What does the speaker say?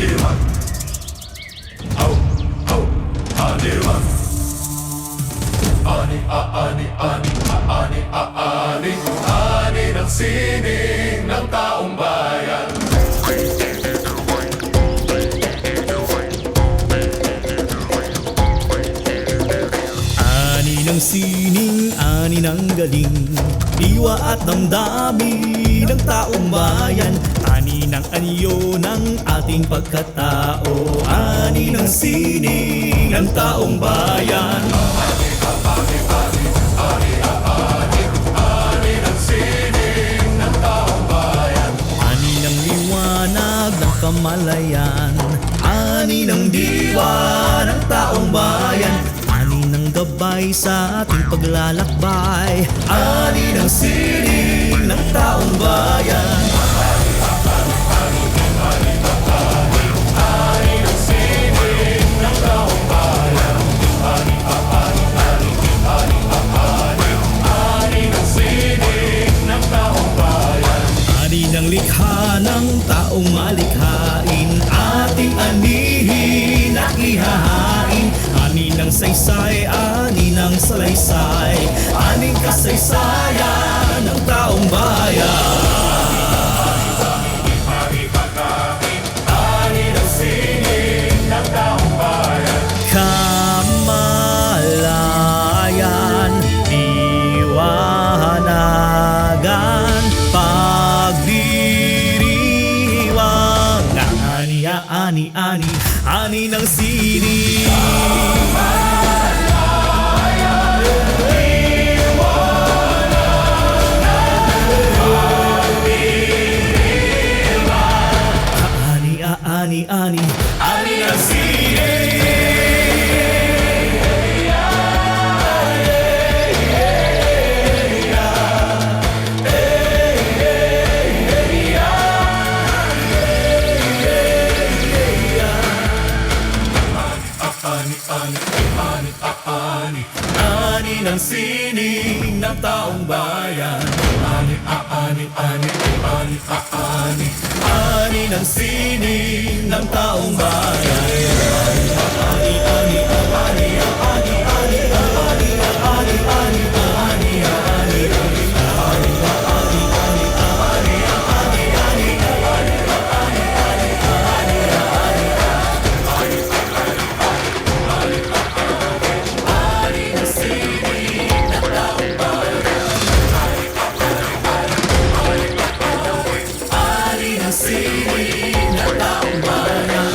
Anirman. Au, au, Anirman. Ani, ani, ani, ani, ani, ani ng sining ng taong bayan. Ani ng sining, ani ng galing, diwa at damdamin ng taong bayan. Ani ng anyo ng ating pagkatao, ani ng sining ng taong bayan. Ani ng sining ng taong bayan. Ani ng liwanag ng kamalayan, ani ng diwa ng taong bayan. Ani ng gabay sa ating paglalakbay, ani ng sining ng taong bayan. Ani ng sining ng taong bayan. Ani ng sining ng taong bayan. Ani ng likha ng taong malikhain, ating anihin at ihahain. Ani ng saysay, ani ng salaysay, aning kasaysayan ng taong bayan. Ani ng sining ng taong bayan. Kamalayan, iwahanagan, pagdiriwang. Ani, ani, ani, ani ng sining. Ani, ani, ani ng sining. Ani, ani, ani, ani. Ani ng sining ng taong bayan. Ani, ani, ani, ani, ani. Ani ng sining ng taong bayan. Ani, ani, ani, ani, ani, ani, ani, ani, ani, ani, ani. Ani ng sining ng taong bayan.